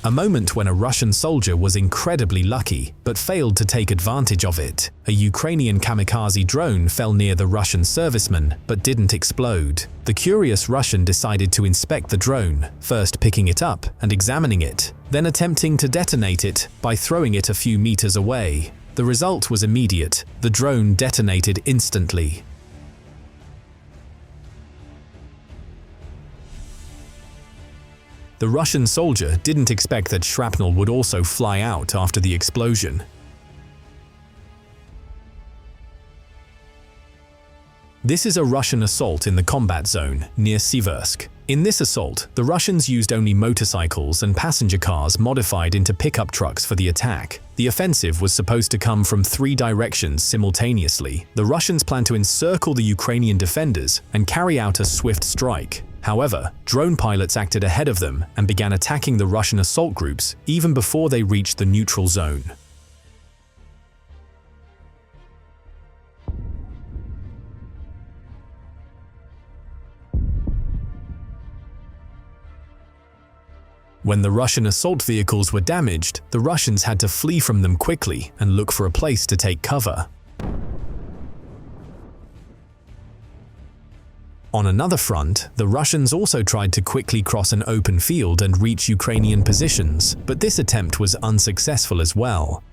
A moment when a Russian soldier was incredibly lucky, but failed to take advantage of it. A Ukrainian kamikaze drone fell near the Russian serviceman, but didn't explode. The curious Russian decided to inspect the drone, first picking it up and examining it, then attempting to detonate it by throwing it a few meters away. The result was immediate. The drone detonated instantly. The Russian soldier didn't expect that shrapnel would also fly out after the explosion. This is a Russian assault in the combat zone near Siversk. In this assault, the Russians used only motorcycles and passenger cars modified into pickup trucks for the attack. The offensive was supposed to come from 3 directions simultaneously. The Russians planned to encircle the Ukrainian defenders and carry out a swift strike. However, drone pilots acted ahead of them and began attacking the Russian assault groups even before they reached the neutral zone. When the Russian assault vehicles were damaged, the Russians had to flee from them quickly and look for a place to take cover. On another front, the Russians also tried to quickly cross an open field and reach Ukrainian positions, but this attempt was unsuccessful as well.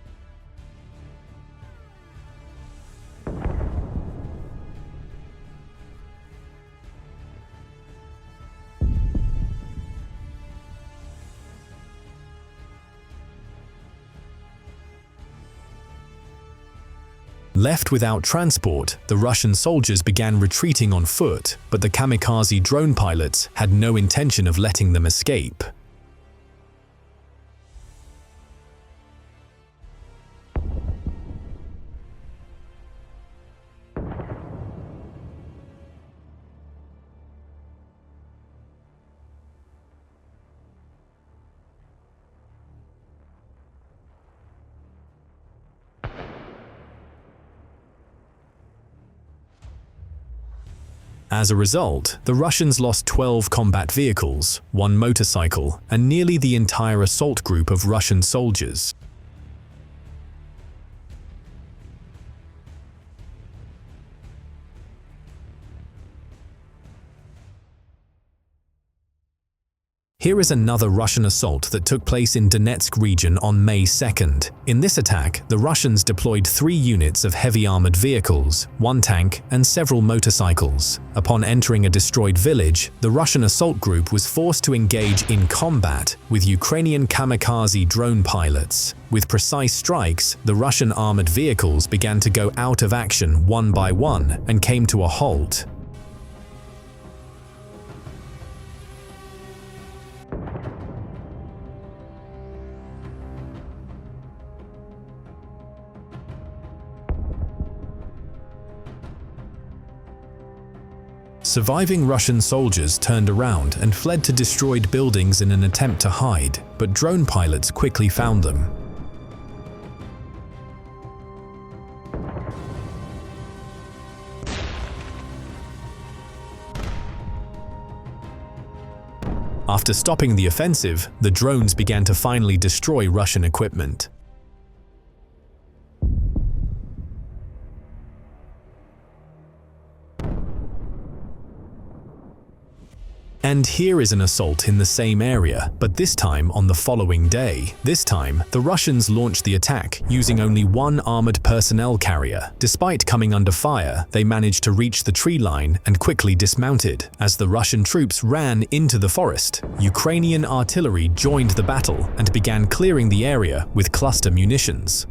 Left without transport, the Russian soldiers began retreating on foot, but the kamikaze drone pilots had no intention of letting them escape. As a result, the Russians lost 12 combat vehicles, 1 motorcycle, and nearly the entire assault group of Russian soldiers. Here is another Russian assault that took place in Donetsk region on May 2nd. In this attack, the Russians deployed 3 units of heavy armored vehicles, 1 tank, and several motorcycles. Upon entering a destroyed village, the Russian assault group was forced to engage in combat with Ukrainian kamikaze drone pilots. With precise strikes, the Russian armored vehicles began to go out of action one by one and came to a halt. Surviving Russian soldiers turned around and fled to destroyed buildings in an attempt to hide, but drone pilots quickly found them. After stopping the offensive, the drones began to finally destroy Russian equipment. And here is an assault in the same area, but this time on the following day. This time, the Russians launched the attack using only 1 armored personnel carrier. Despite coming under fire, they managed to reach the tree line and quickly dismounted. As the Russian troops ran into the forest, Ukrainian artillery joined the battle and began clearing the area with cluster munitions.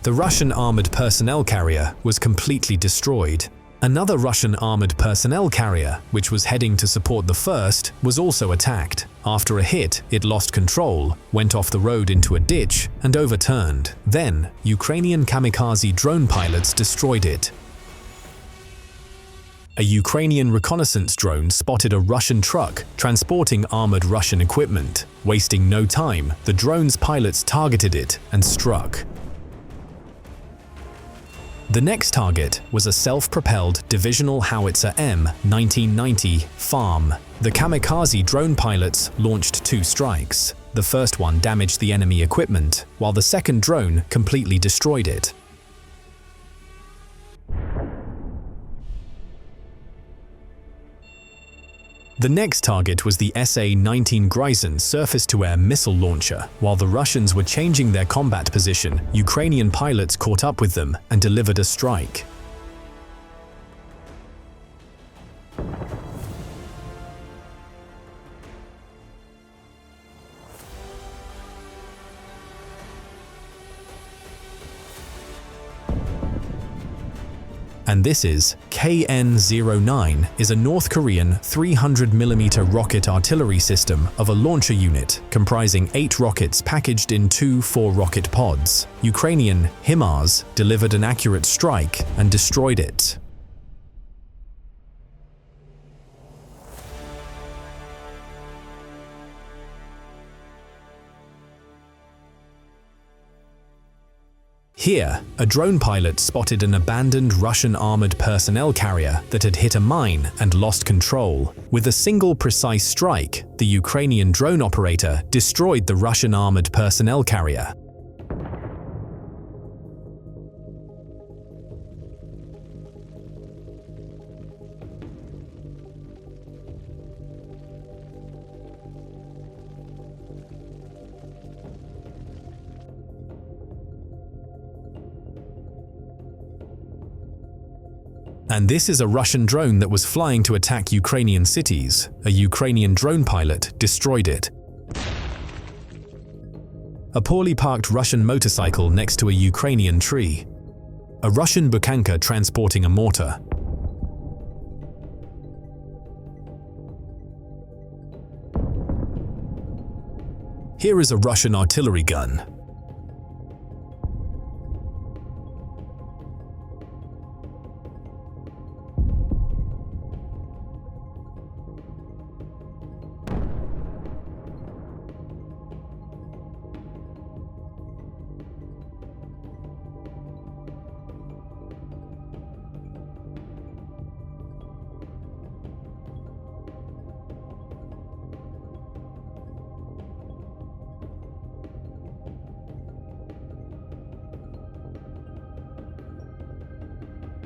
The Russian armored personnel carrier was completely destroyed. Another Russian armored personnel carrier, which was heading to support the first, was also attacked. After a hit, it lost control, went off the road into a ditch, and overturned. Then, Ukrainian kamikaze drone pilots destroyed it. A Ukrainian reconnaissance drone spotted a Russian truck transporting armored Russian equipment. Wasting no time, the drone's pilots targeted it and struck. The next target was a self-propelled divisional howitzer M1990 FARM. The kamikaze drone pilots launched 2 strikes. The first one damaged the enemy equipment, while the second drone completely destroyed it. The next target was the SA-19 Grisen surface-to-air missile launcher. While the Russians were changing their combat position, Ukrainian pilots caught up with them and delivered a strike. And this is KN-09 is a North Korean 300mm rocket artillery system of a launcher unit comprising 8 rockets packaged in 2 4-rocket pods. Ukrainian HIMARS delivered an accurate strike and destroyed it. Here, a drone pilot spotted an abandoned Russian armored personnel carrier that had hit a mine and lost control. With a single precise strike, the Ukrainian drone operator destroyed the Russian armored personnel carrier. And this is a Russian drone that was flying to attack Ukrainian cities. A Ukrainian drone pilot destroyed it. A poorly parked Russian motorcycle next to a Ukrainian tree. A Russian Bukanka transporting a mortar. Here is a Russian artillery gun.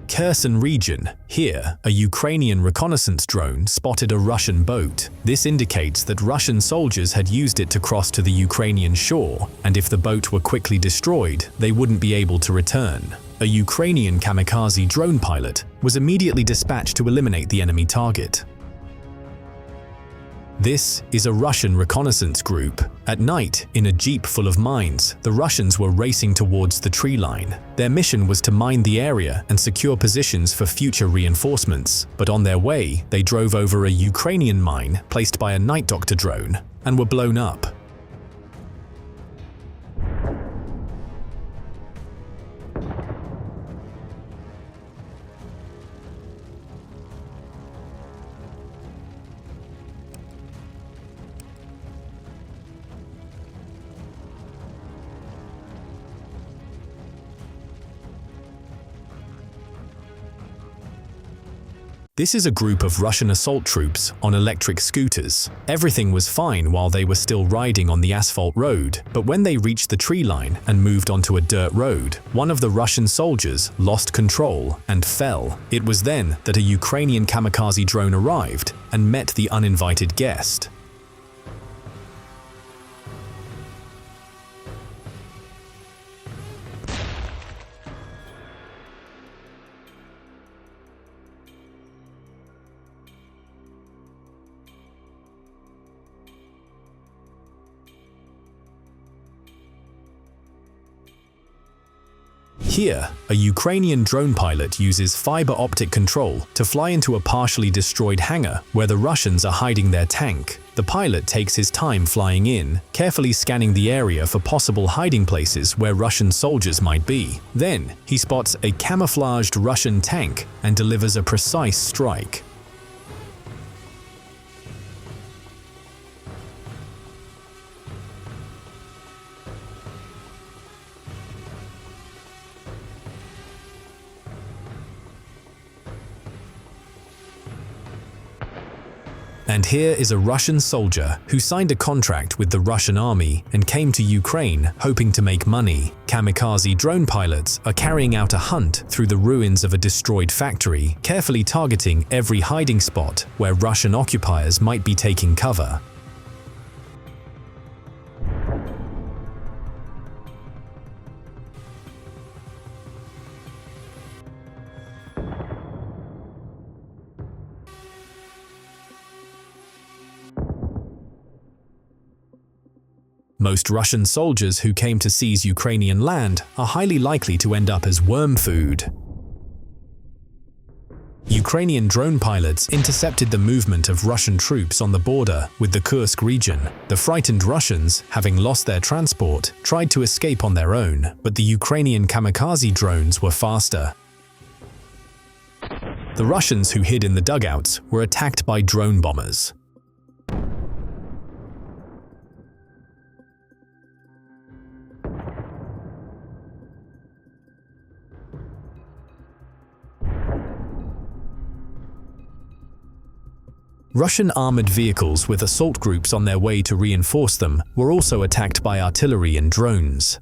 Kherson region. Here, a Ukrainian reconnaissance drone spotted a Russian boat. This indicates that Russian soldiers had used it to cross to the Ukrainian shore, and if the boat were quickly destroyed, they wouldn't be able to return. A Ukrainian kamikaze drone pilot was immediately dispatched to eliminate the enemy target. This is a Russian reconnaissance group. At night, in a jeep full of mines, the Russians were racing towards the tree line. Their mission was to mine the area and secure positions for future reinforcements. But on their way, they drove over a Ukrainian mine placed by a Night Doctor drone and were blown up. This is a group of Russian assault troops on electric scooters. Everything was fine while they were still riding on the asphalt road, but when they reached the tree line and moved onto a dirt road, one of the Russian soldiers lost control and fell. It was then that a Ukrainian kamikaze drone arrived and met the uninvited guest. Here, a Ukrainian drone pilot uses fiber optic control to fly into a partially destroyed hangar where the Russians are hiding their tank. The pilot takes his time flying in, carefully scanning the area for possible hiding places where Russian soldiers might be. Then, he spots a camouflaged Russian tank and delivers a precise strike. And here is a Russian soldier who signed a contract with the Russian army and came to Ukraine hoping to make money. Kamikaze drone pilots are carrying out a hunt through the ruins of a destroyed factory, carefully targeting every hiding spot where Russian occupiers might be taking cover. Most Russian soldiers who came to seize Ukrainian land are highly likely to end up as worm food. Ukrainian drone pilots intercepted the movement of Russian troops on the border with the Kursk region. The frightened Russians, having lost their transport, tried to escape on their own, but the Ukrainian kamikaze drones were faster. The Russians who hid in the dugouts were attacked by drone bombers. Russian armored vehicles with assault groups on their way to reinforce them were also attacked by artillery and drones.